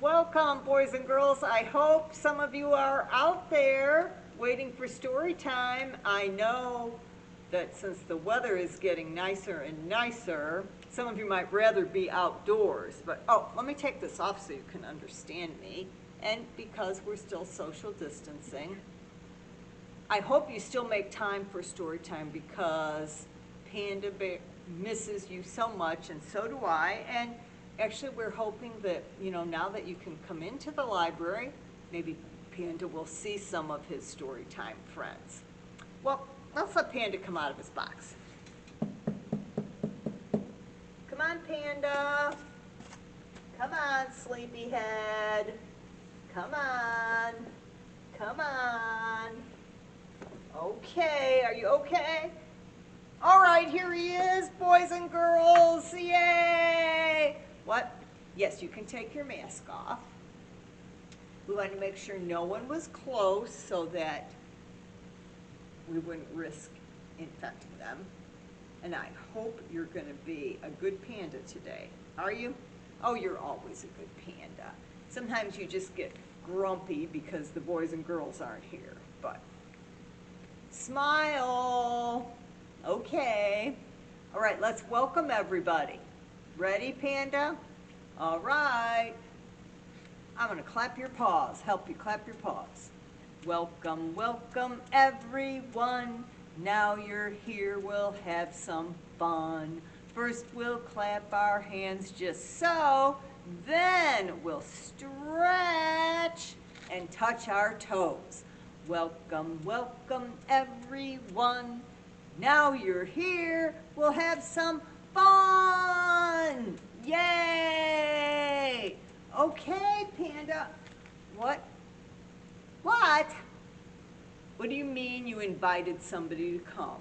Welcome, boys and girls. I hope some of you are out there waiting for story time. I know that since the weather is getting nicer and nicer, some of you might rather be outdoors. But, let me take this off so you can understand me. And because we're still social distancing, I hope you still make time for story time because Panda Bear misses you so much, and so do I. And actually, we're hoping that, now that you can come into the library, maybe Panda will see some of his story time friends. Well, let's let Panda come out of his box. Come on, Panda. Come on, sleepyhead. Come on. Come on. Okay, are you okay? All right, here he is, boys and girls. Yay! What? Yes, you can take your mask off. We wanted to make sure no one was close so that we wouldn't risk infecting them. And I hope you're going to be a good panda today. Are you? Oh, you're always a good panda. Sometimes you just get grumpy because the boys and girls aren't here. But smile. Okay. All right, let's welcome everybody. Ready, Panda? All right. I'm going to clap your paws, help you clap your paws. Welcome, welcome, everyone. Now you're here, we'll have some fun. First, we'll clap our hands just so. Then we'll stretch and touch our toes. Welcome, welcome, everyone. Now you're here, we'll have some fun! Yay! Okay, Panda. What? What? What do you mean you invited somebody to come?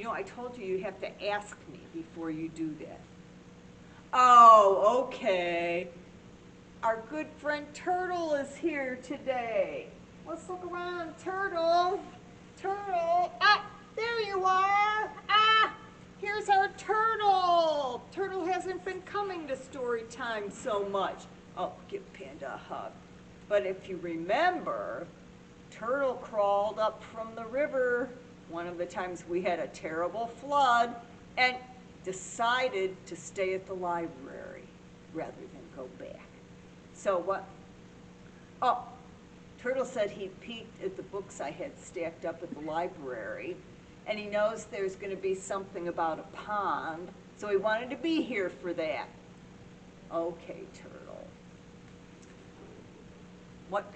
I told you have to ask me before you do that. Oh, okay. Our good friend Turtle is here today. Let's look around, Turtle. Turtle. Ah, there you are. Ah, here's our Turtle. Turtle hasn't been coming to story time so much. Oh, give Panda a hug. But if you remember, Turtle crawled up from the river one of the times we had a terrible flood and decided to stay at the library rather than go back. So what? Oh, Turtle said he peeked at the books I had stacked up at the library, and he knows there's going to be something about a pond, so he wanted to be here for that. Okay, Turtle. What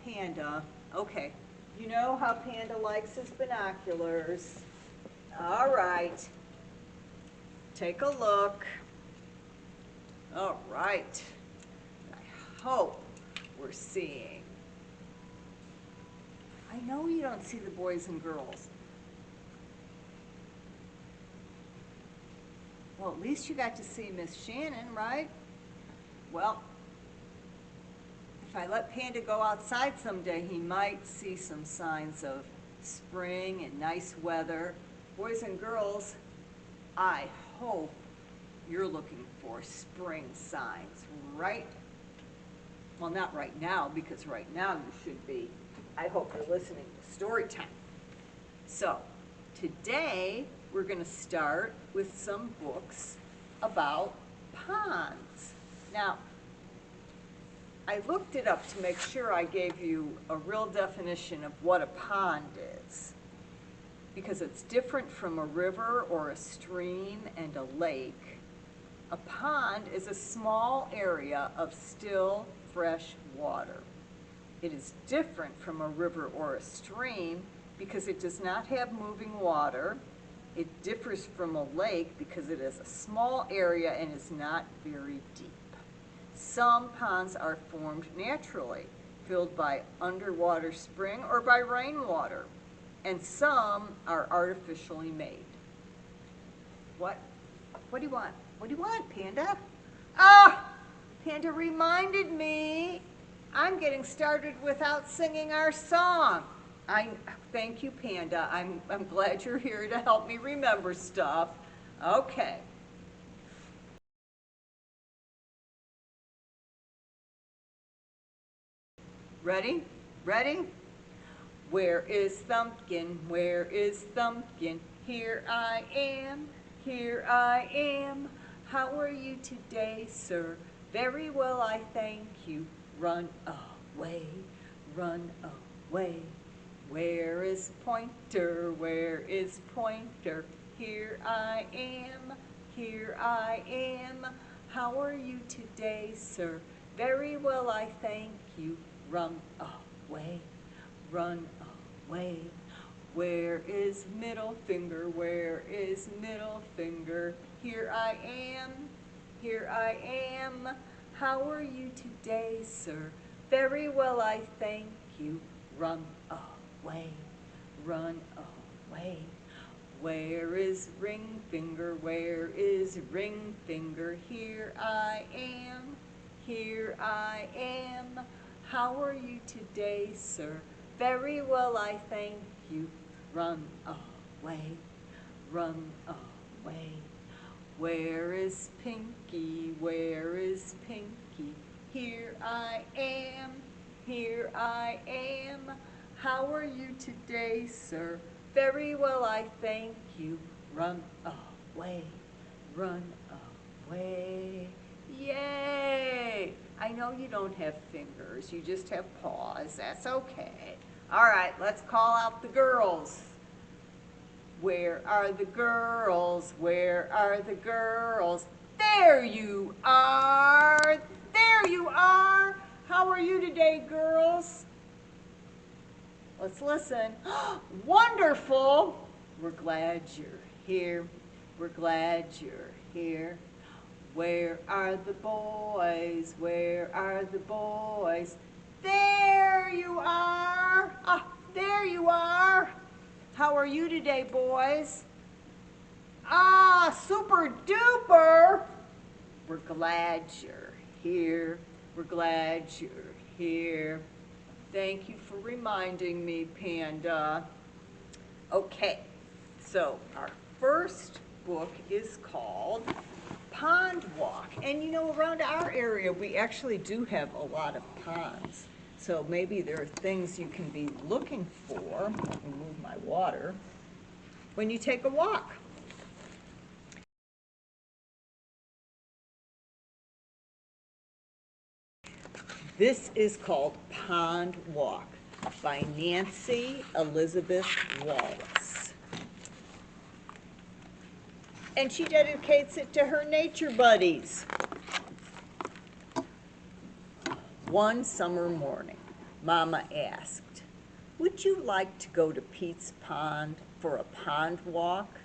Panda? Okay. You know how Panda likes his binoculars. All right. Take a look. All right. I hope we're seeing. I know you don't see the boys and girls. Well, at least you got to see Miss Shannon, right? Well, if I let Panda go outside someday, he might see some signs of spring and nice weather. Boys and girls, I hope you're looking for spring signs, right? Well, not right now, because right now you should be. I hope you're listening to story time. So, today we're going to start with some books about ponds. Now, I looked it up to make sure I gave you a real definition of what a pond is, because it's different from a river or a stream and a lake. A pond is a small area of still, fresh water. It is different from a river or a stream because it does not have moving water. It differs from a lake because it is a small area and is not very deep. Some ponds are formed naturally, filled by underwater spring or by rainwater, and some are artificially made. What? What do you want? What do you want, Panda? Ah! Panda reminded me I'm getting started without singing our song. Thank you, Panda. I'm glad you're here to help me remember stuff. Okay. Ready? Ready? Where is Thumpkin? Where is Thumpkin? Here I am, here I am. How are you today, sir? Very well, I thank you. Run away, run away. Where is Pointer? Where is Pointer? Here I am, here I am. How are you today, sir? Very well, I thank you. Run away, run away. Where is Middle Finger? Where is Middle Finger? Here I am, here I am. How are you today, sir? Very well, I thank you. Run away, run away. Where is Ring Finger? Where is Ring Finger? Here I am, here I am. How are you today, sir? Very well, I thank you. Run away, run away. Where is Pinky? Where is Pinky? Here I am, here I am. How are you today, sir? Very well, I thank you. Run away, run away. Yay! I know you don't have fingers, you just have paws. That's okay. All right, let's call out the girls. Where are the girls? Where are the girls? There you are! There you are! How are you today, girls? Let's listen. Wonderful! We're glad you're here. We're glad you're here. Where are the boys? Where are the boys? There you are! Ah, there you are! How are you today, boys? Ah, super duper! We're glad you're here. We're glad you're here. Thank you for reminding me, Panda. Okay, so our first book is called Pond Walk. And you know, around our area, we actually do have a lot of ponds. So maybe there are things you can be looking for. Let me move my water. When you take a walk. This is called Pond Walk by Nancy Elizabeth Wallace. And she dedicates it to her nature buddies. One summer morning, Mama asked, "Would you like to go to Pete's Pond for a pond walk?"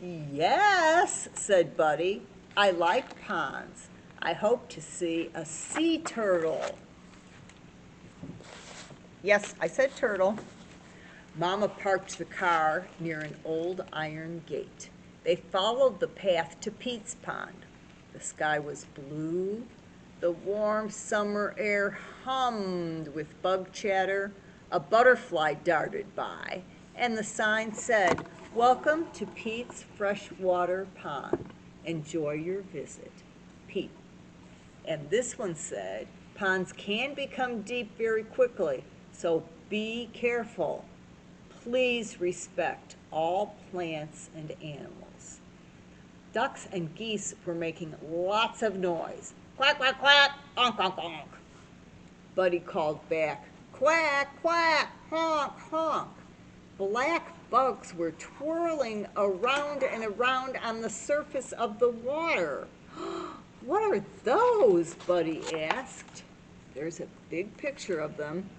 "Yes," said Buddy. "I like ponds. I hope to see a sea turtle." Yes, I said turtle. Mama parked the car near an old iron gate. They followed the path to Pete's Pond. The sky was blue. The warm summer air hummed with bug chatter. A butterfly darted by, and the sign said, "Welcome to Pete's Freshwater Pond. Enjoy your visit, Pete." And this one said, "Ponds can become deep very quickly, so be careful. Please respect all plants and animals." Ducks and geese were making lots of noise. Quack, quack, quack, honk, honk, honk. Buddy called back, "Quack, quack, honk, honk." Black bugs were twirling around and around on the surface of the water. "What are those?" Buddy asked. There's a big picture of them.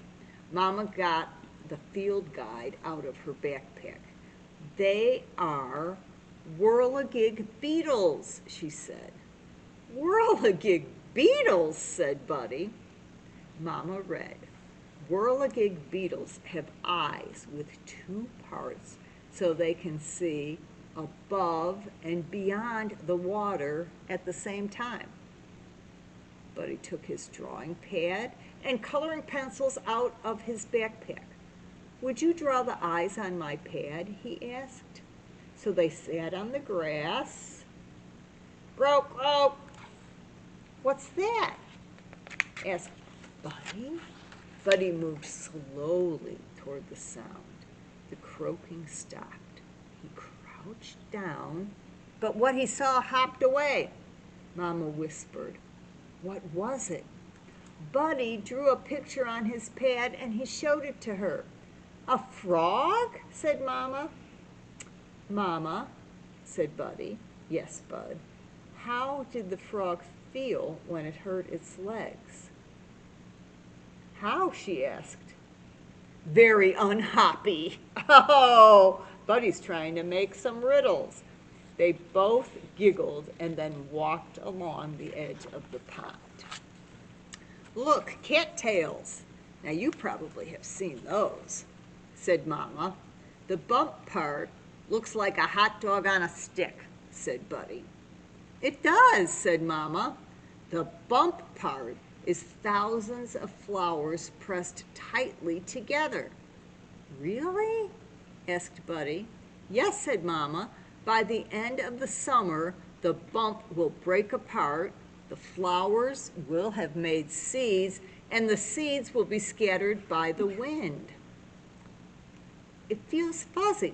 Mama got the field guide out of her backpack. "They are whirligig beetles," she said. "Whirligig beetles," said Buddy. Mama read, "Whirligig beetles have eyes with two parts so they can see above and beyond the water at the same time." Buddy took his drawing pad and coloring pencils out of his backpack. "Would you draw the eyes on my pad?" he asked. So they sat on the grass. "Broke, broke." "What's that?" asked Buddy. Buddy moved slowly toward the sound. The croaking stopped. He crouched down, but what he saw hopped away. Mama whispered. What was it? Buddy drew a picture on his pad and he showed it to her. A frog? Said Mama. Mama, said Buddy. Yes, Bud. How did the frog feel when it hurt its legs? How? She asked. Very unhappy. Oh, Buddy's trying to make some riddles. They both giggled and then walked along the edge of the pond. Look, cattails. Now you probably have seen those, said Mama. The bump part looks like a hot dog on a stick, said Buddy. It does, said Mama. The bump part is thousands of flowers pressed tightly together. Really? Asked Buddy. Yes, said Mama. By the end of the summer, the bump will break apart, the flowers will have made seeds, and the seeds will be scattered by the wind. It feels fuzzy,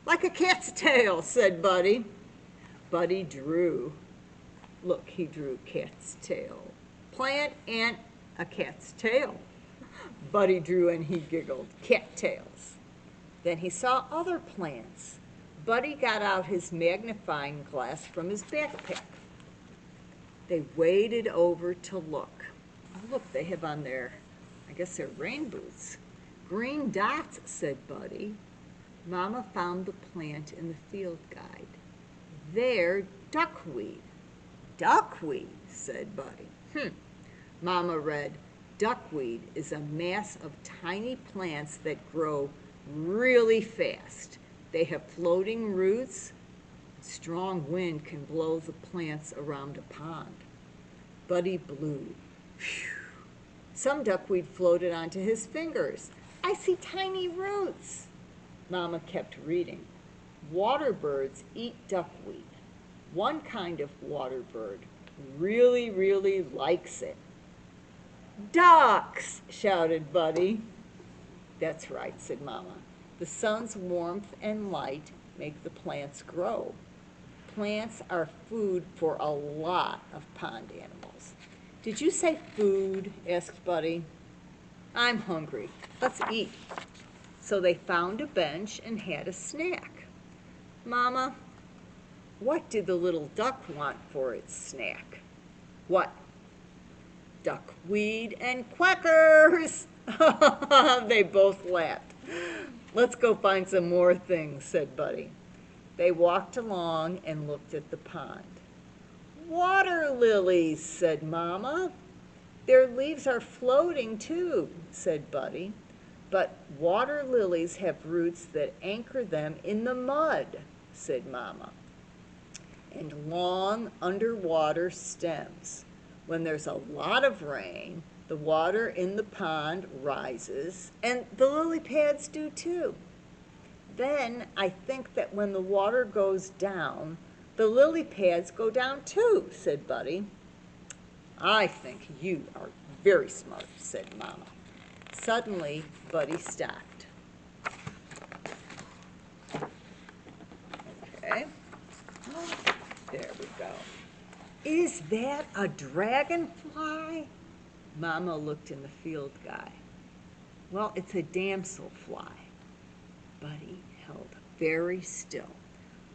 like a cat's tail, said Buddy. Buddy drew. Look, he drew cat's tail. Plant and a cat's tail. Buddy drew and he giggled, cattails. Then he saw other plants. Buddy got out his magnifying glass from his backpack. They waded over to look. Oh, look, they have on their, I guess they're rain boots. Green dots, said Buddy. Mama found the plant in the field guide. They're duckweed. Duckweed, said Buddy. Mama read, duckweed is a mass of tiny plants that grow really fast. They have floating roots. Strong wind can blow the plants around a pond. Buddy blew. Phew. Some duckweed floated onto his fingers. I see tiny roots. Mama kept reading. Water birds eat duckweed. One kind of water bird really, really likes it. Ducks, shouted Buddy. That's right, said Mama. The sun's warmth and light make the plants grow. Plants are food for a lot of pond animals. Did you say food? Asked Buddy. I'm hungry. Let's eat. So they found a bench and had a snack. Mama, what did the little duck want for its snack? What? Duckweed and quackers! They both laughed. Let's go find some more things, said Buddy. They walked along and looked at the pond. Water lilies, said Mama. Their leaves are floating too, said Buddy. But water lilies have roots that anchor them in the mud, said Mama. And long underwater stems. When there's a lot of rain, the water in the pond rises, and the lily pads do too. Then I think that when the water goes down, the lily pads go down too, said Buddy. I think you are very smart, said Mama. Suddenly, Buddy stopped. Okay. There we go. Is that a dragonfly? Mama looked in the field guide. Well, it's a damselfly. Buddy held very still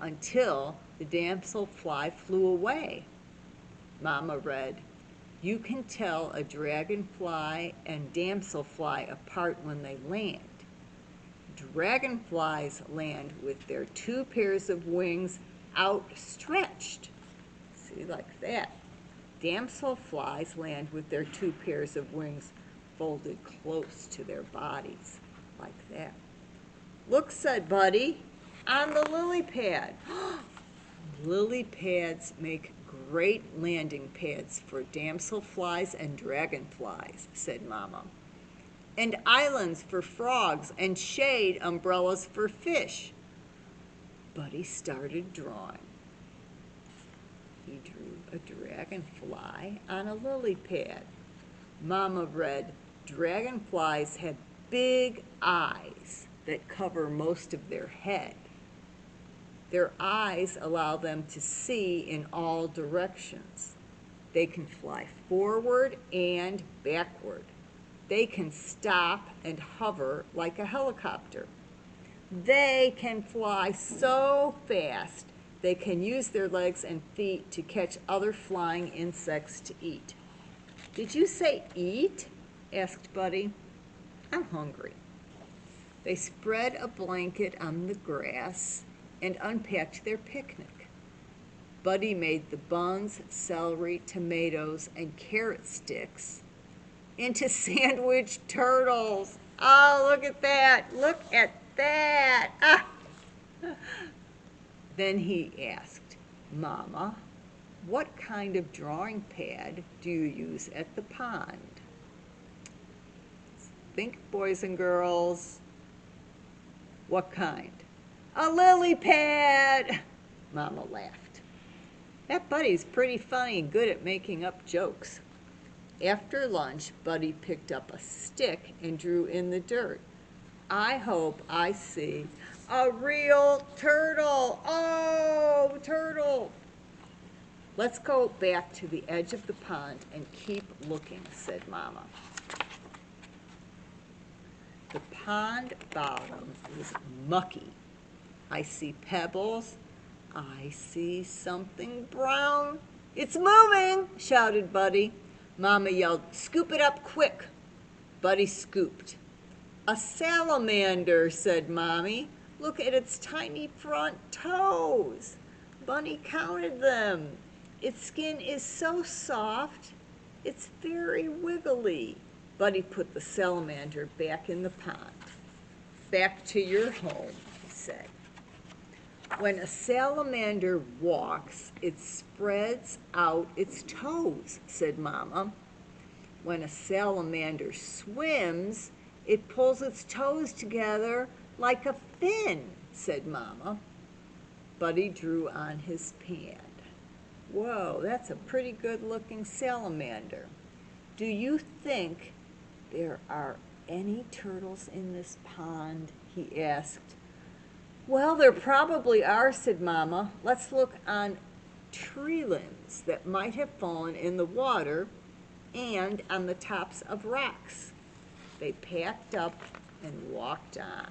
until the damselfly flew away. Mama read, you can tell a dragonfly and damselfly apart when they land. Dragonflies land with their two pairs of wings outstretched. See, like that. Damselflies land with their two pairs of wings folded close to their bodies, like that. Look, said Buddy, on the lily pad. Lily pads make great landing pads for damselflies and dragonflies, said Mama. And islands for frogs and shade umbrellas for fish. Buddy started drawing. He drew a dragonfly on a lily pad. Mama read, Dragonflies have big eyes that cover most of their head. Their eyes allow them to see in all directions. They can fly forward and backward. They can stop and hover like a helicopter. They can fly so fast they can use their legs and feet to catch other flying insects to eat. Did you say eat? Asked Buddy. I'm hungry. They spread a blanket on the grass and unpacked their picnic. Buddy made the buns, celery, tomatoes, and carrot sticks into sandwich turtles. Oh, look at that. Look at that. Ah. Then he asked, Mama, what kind of drawing pad do you use at the pond? Think, boys and girls. What kind? A lily pad! Mama laughed. That Buddy's pretty funny and good at making up jokes. After lunch, Buddy picked up a stick and drew in the dirt. I hope I see a real turtle. Oh, turtle. Let's go back to the edge of the pond and keep looking, said Mama. The pond bottom is mucky. I see pebbles. I see something brown. It's moving, shouted Buddy. Mama yelled, scoop it up quick. Buddy scooped. A salamander, said Mommy. Look at its tiny front toes. Bunny counted them. Its skin is so soft, it's very wiggly. Buddy put the salamander back in the pond. Back to your home, he said. When a salamander walks, it spreads out its toes, said Mama. When a salamander swims, it pulls its toes together like a fin, said Mama. Buddy drew on his pad. Whoa, that's a pretty good-looking salamander. Do you think there are any turtles in this pond? He asked. Well, there probably are, said Mama. Let's look on tree limbs that might have fallen in the water and on the tops of rocks. They packed up and walked on.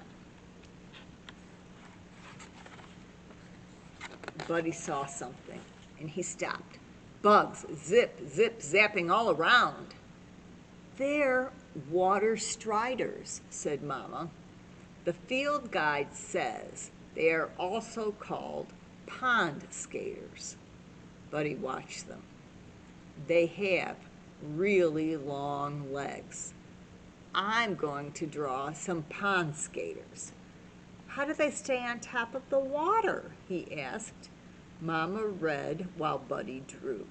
Buddy saw something, and he stopped. Bugs, zip, zip, zapping all around. They're water striders, said Mama. The field guide says they are also called pond skaters. Buddy watched them. They have really long legs. I'm going to draw some pond skaters. How do they stay on top of the water? He asked. Mama read while Buddy drew.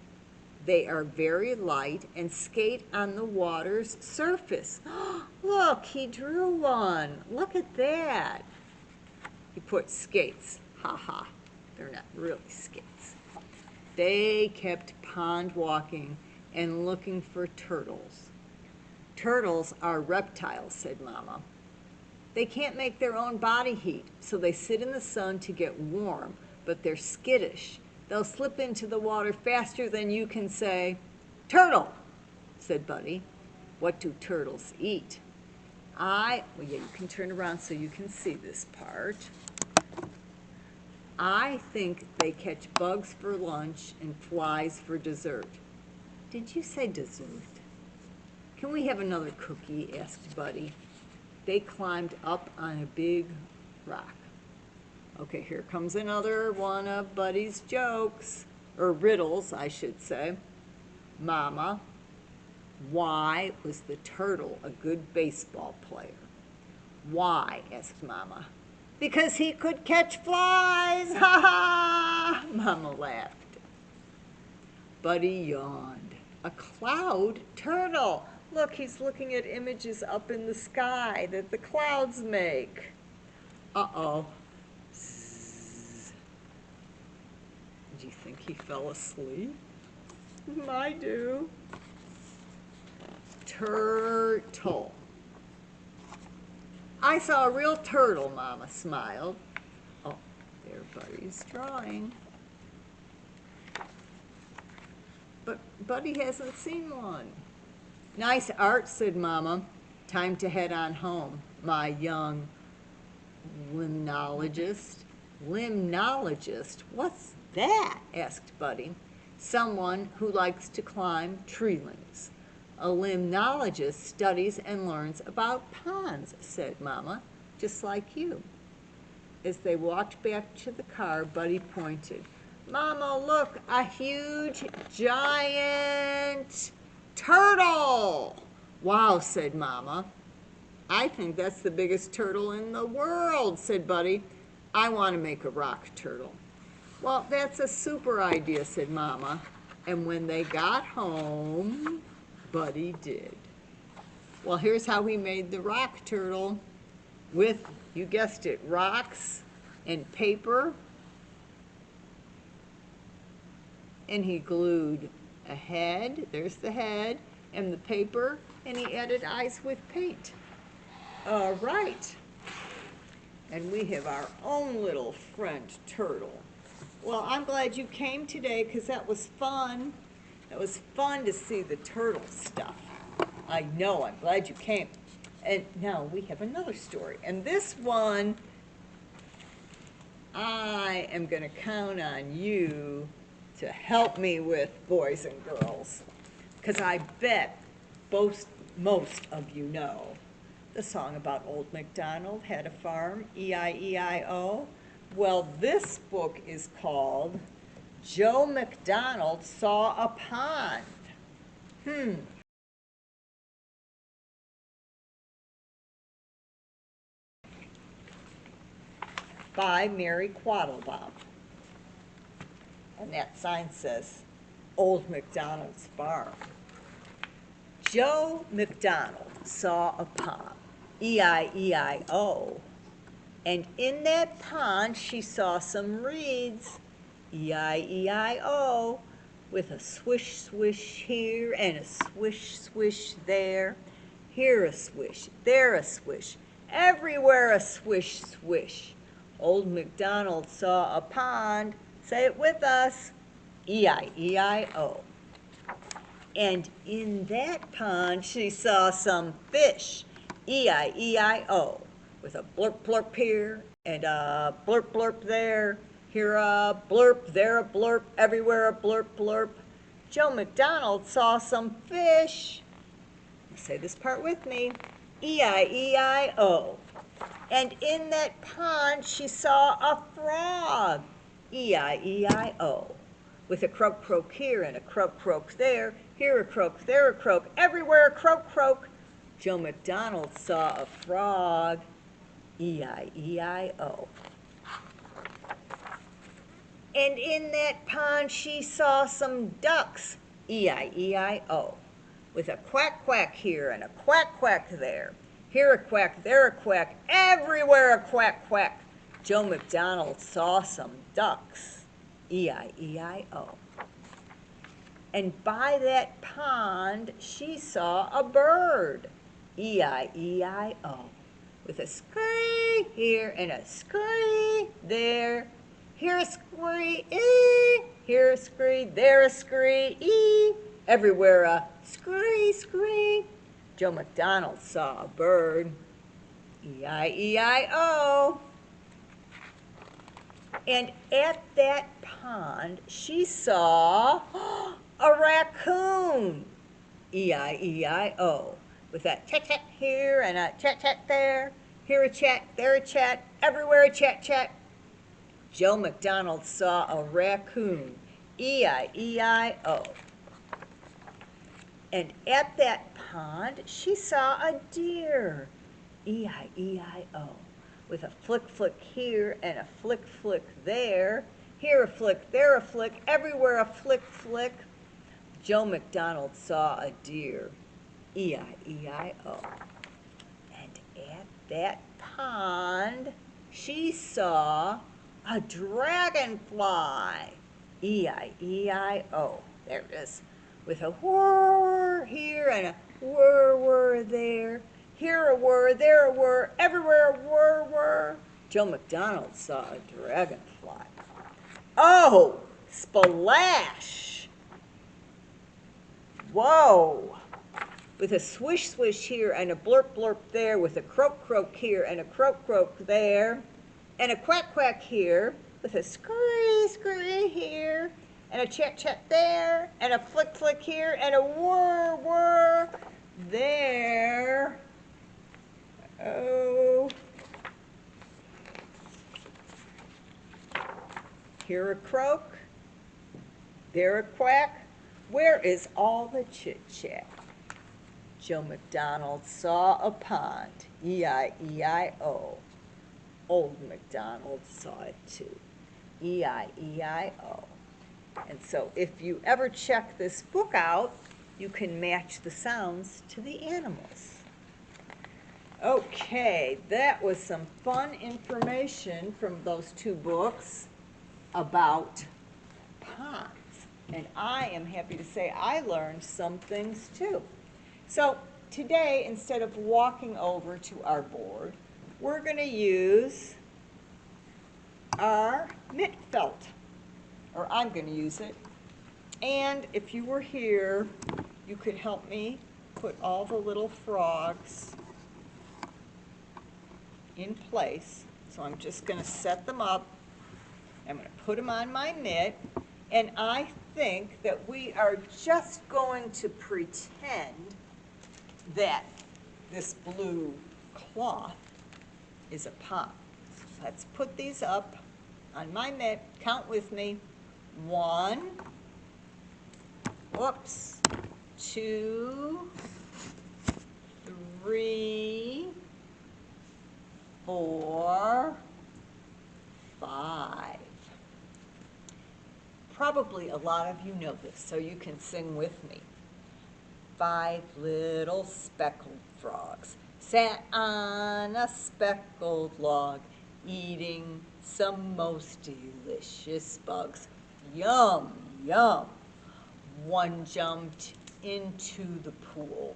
They are very light and skate on the water's surface. Look, he drew one. Look at that. He put skates. Ha ha. They're not really skates. They kept pond walking and looking for turtles. Turtles are reptiles, said Mama. They can't make their own body heat, so they sit in the sun to get warm, but they're skittish. They'll slip into the water faster than you can say, turtle, said Buddy. What do turtles eat? Well, yeah, you can turn around so you can see this part. I think they catch bugs for lunch and flies for dessert. Did you say dessert? Can we have another cookie? Asked Buddy. They climbed up on a big rock. Okay, here comes another one of Buddy's jokes, or riddles, I should say. Mama, why was the turtle a good baseball player? Why? Asked Mama. Because he could catch flies! Ha ha! Mama laughed. Buddy yawned. A cloud turtle! Look, he's looking at images up in the sky that the clouds make. Uh-oh. Do you think he fell asleep? I do. turtle. I saw a real turtle, Mama smiled. Oh, there Buddy's drawing. But Buddy hasn't seen one. Nice art, said Mama. Time to head on home, my young limnologist. Limnologist? What's that? Asked Buddy. Someone who likes to climb tree limbs. A limnologist studies and learns about ponds, said Mama, just like you. As they walked back to the car, Buddy pointed. Mama, look, a huge, giant turtle. Wow, said Mama. I think that's the biggest turtle in the world, said Buddy. I want to make a rock turtle. Well, that's a super idea, said Mama. And when they got home, Buddy did. Well, here's how he made the rock turtle with, you guessed it, rocks and paper. And he glued a head, there's the head, and the paper, and he added eyes with paint. All right. And we have our own little friend turtle. Well, I'm glad you came today because that was fun. It was fun to see the turtle stuff. I know, I'm glad you came. And now we have another story. And this one, I am going to count on you to help me with, boys and girls. Because I bet most of you know the song about Old MacDonald had a farm, E-I-E-I-O. Well, this book is called Joe McDonald Saw a Pond. By Mary Quattlebaum. And that sign says Old MacDonald's Farm. Joe McDonald saw a pond, E-I-E-I-O. And in that pond, she saw some reeds, E-I-E-I-O, with a swish, swish here and a swish, swish there. Here a swish, there a swish, everywhere a swish, swish. Old MacDonald saw a pond, say it with us, E-I-E-I-O. And in that pond, she saw some fish, E-I-E-I-O, with a blurp, blurp here and a blurp, blurp there. Here a blurp, there a blurp, everywhere a blurp, blurp. Joe McDonald saw some fish. Say this part with me, E-I-E-I-O. And in that pond, she saw a frog, E-I-E-I-O, with a croak, croak here and a croak, croak there. Here a croak, there a croak, everywhere a croak, croak. Joe McDonald saw a frog, E-I-E-I-O. And in that pond she saw some ducks, E-I-E-I-O, with a quack, quack here and a quack, quack there. Here a quack, there a quack, everywhere a quack, quack. Joe McDonald saw some ducks, E-I-E-I-O. And by that pond, she saw a bird, E-I-E-I-O, with a scree here and a scree there. Here a scree, E, here a scree, there a scree, E, everywhere a scree, scree. Joe McDonald saw a bird, E-I-E-I-O. And at that pond, she saw a raccoon, E-I-E-I-O, with a chat-chat here and a chat-chat there. Here a chat, there a chat, everywhere a chat-chat. Joe McDonald saw a raccoon, E-I-E-I-O. And at that pond, she saw a deer, E-I-E-I-O, with a flick, flick here and a flick, flick there. Here a flick, there a flick, everywhere a flick, flick. Joe McDonald saw a deer, E-I-E-I-O. And at that pond, she saw a dragonfly, E-I-E-I-O. There it is, with a whir here and a whir, there. Here a whir, there a whir, everywhere a whir, whir. Joe McDonald saw a dragonfly. Oh, splash! Whoa! With a swish, swish here and a blurp, blurp there, with a croak, croak here and a croak, croak there, and a quack, quack here, with a scurry, scurry here, and a chat, chat there, and a flick, flick here, and a whir, whir there. Oh. Here a croak, there a quack. Where is all the chit-chat? Joe McDonald saw a pond, E-I-E-I-O. Old MacDonald saw it too, E-I-E-I-O. And so if you ever check this book out, you can match the sounds to the animals. Okay, that was some fun information from those two books about ponds. And I am happy to say I learned some things too. So today, instead of walking over to our board, we're going to use our mitt felt, or I'm going to use it. And if you were here, you could help me put all the little frogs in place. So I'm just going to set them up. I'm going to put them on my mitt. And I think that we are just going to pretend that this blue cloth is a pond. So let's put these up on my mitt. Count with me. 1, whoops, 2, 3, 4, 5. Probably a lot of you know this, so you can sing with me. 5 little speckled frogs sat on a speckled log, eating some most delicious bugs. Yum, yum. One jumped into the pool,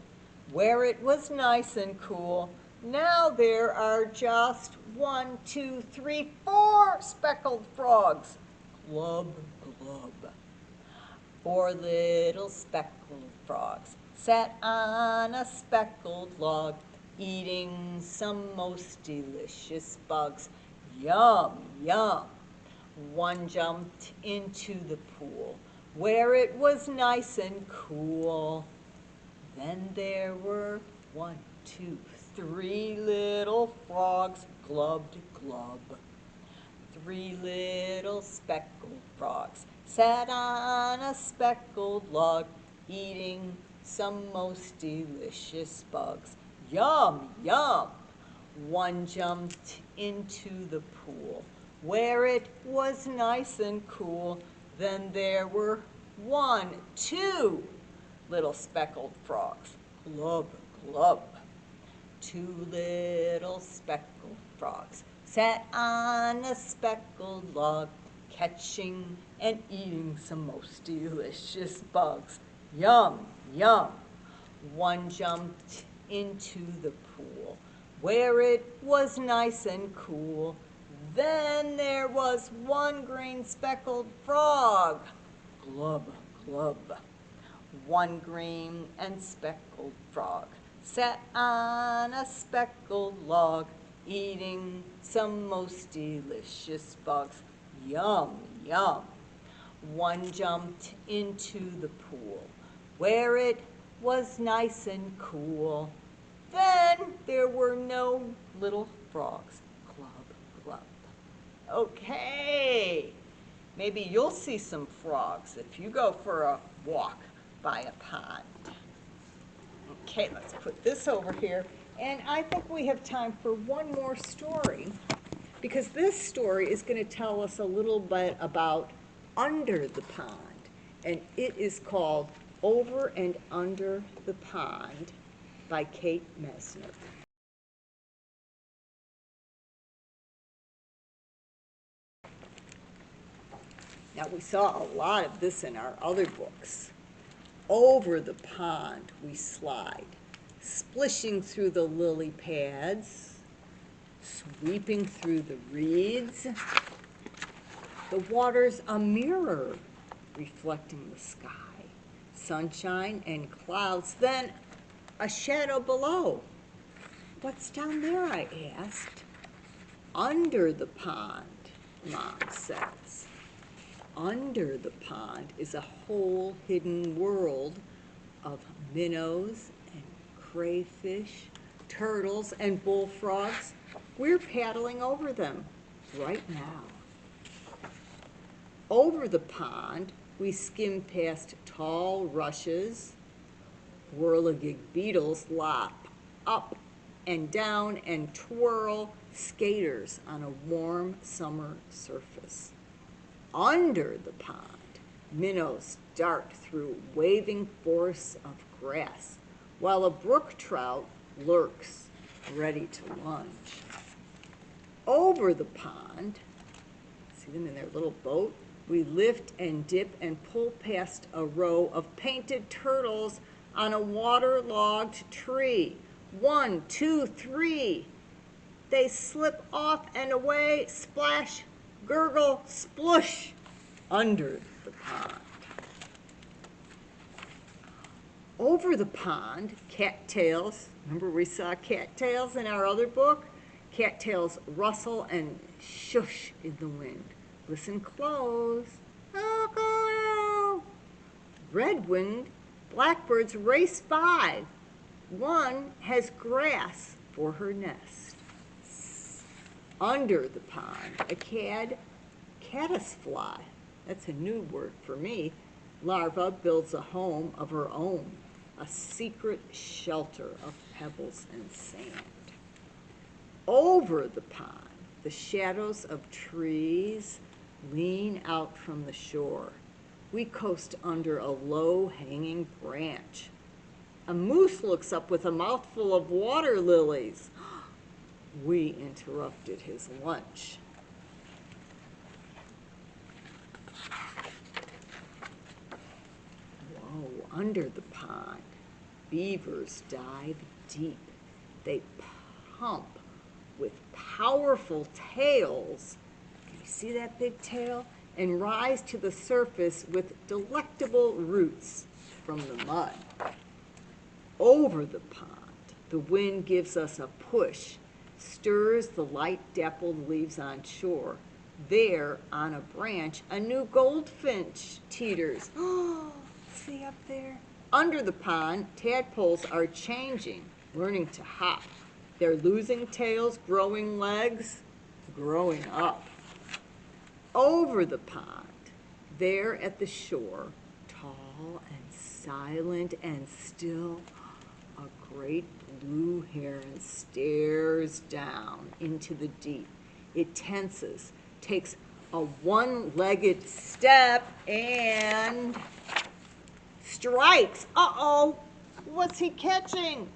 where it was nice and cool. Now there are just 1, 2, 3, 4 speckled frogs. Glub, glub. 4 little speckled frogs sat on a speckled log, eating some most delicious bugs. Yum, yum. One jumped into the pool, where it was nice and cool. Then there were 1, 2, 3 little frogs, glubbed, glub. 3 little speckled frogs sat on a speckled log, eating some most delicious bugs. Yum, yum. One jumped into the pool, where it was nice and cool. Then there were 1, 2 little speckled frogs, glub, glub. 2 little speckled frogs sat on a speckled log, catching and eating some most delicious bugs. Yum, yum. One jumped into the pool, where it was nice and cool. Then there was 1 green speckled frog. Glub, glub. 1 green and speckled frog sat on a speckled log, eating some most delicious bugs. Yum, yum. One jumped into the pool, where it was nice and cool. Then there were no little frogs. Glub, glub. Okay, maybe you'll see some frogs if you go for a walk by a pond. Okay, let's put this over here. And I think we have time for one more story, because this story is going to tell us a little bit about under the pond. And it is called Over and Under the Pond by Kate Messner. Now, we saw a lot of this in our other books. Over the pond we slide, splishing through the lily pads, sweeping through the reeds. The water's a mirror reflecting the sky, sunshine and clouds, then a shadow below. What's down there, I asked. Under the pond, Mom says. Under the pond is a whole hidden world of minnows and crayfish, turtles and bullfrogs. We're paddling over them right now. Over the pond, we skim past tall rushes. Whirligig beetles lop up and down and twirl skaters on a warm summer surface. Under the pond, minnows dart through waving forests of grass, while a brook trout lurks, ready to lunge. Over the pond, see them in their little boat? We lift and dip and pull past a row of painted turtles on a waterlogged tree. 1, 2, 3. They slip off and away, splash, gurgle, splush, under the pond. Over the pond, cattails, remember we saw cattails in our other book? Cattails rustle and shush in the wind. Listen close. Oh, red-winged blackbirds race by. One has grass for her nest. Under the pond, a caddisfly, that's a new word for me, larva builds a home of her own, a secret shelter of pebbles and sand. Over the pond, the shadows of trees lean out from the shore. We coast under a low-hanging branch. A moose looks up with a mouthful of water lilies. We interrupted his lunch. Whoa, under the pond, beavers dive deep. They pump with powerful tails. Can you see that big tail? And rise to the surface with delectable roots from the mud. Over the pond, the wind gives us a push, stirs the light dappled leaves on shore. There, on a branch, a new goldfinch teeters. Oh, see up there? Under the pond, tadpoles are changing, learning to hop. They're losing tails, growing legs, growing up. Over the pond, there at the shore, tall and silent and still, a great blue heron stares down into the deep. It tenses, takes a one-legged step, and strikes. Uh-oh, what's he catching?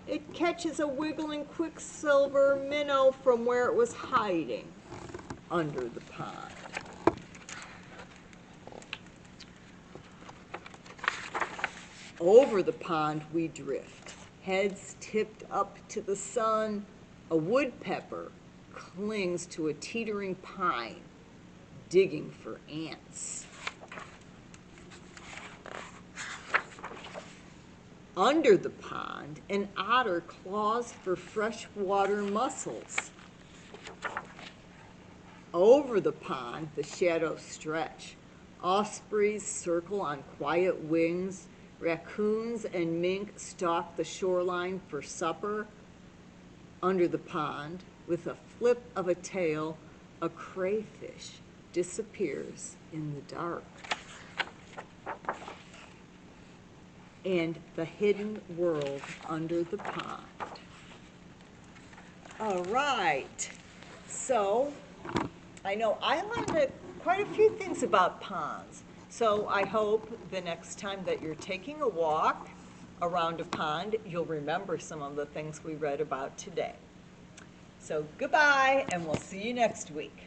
It catches a wiggling quicksilver minnow from where it was hiding under the pond. Over the pond we drift, heads tipped up to the sun. A woodpecker clings to a teetering pine, digging for ants. Under the pond, an otter claws for freshwater mussels. Over the pond, the shadows stretch. Ospreys circle on quiet wings. Raccoons and mink stalk the shoreline for supper. Under the pond, with a flip of a tail, a crayfish disappears in the dark. And the hidden world under the pond. All right, so I know I learned quite a few things about ponds. So I hope the next time that you're taking a walk around a pond, you'll remember some of the things we read about today. So goodbye, and we'll see you next week.